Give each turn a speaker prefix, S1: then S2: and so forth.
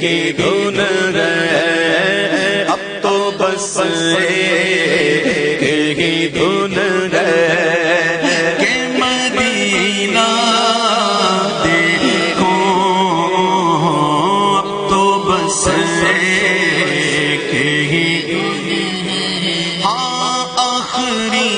S1: ही धुन है, अब तो बस एक ही धुन है कि मदीना देखो, अब तो बस एक ही। हाँ आखिरी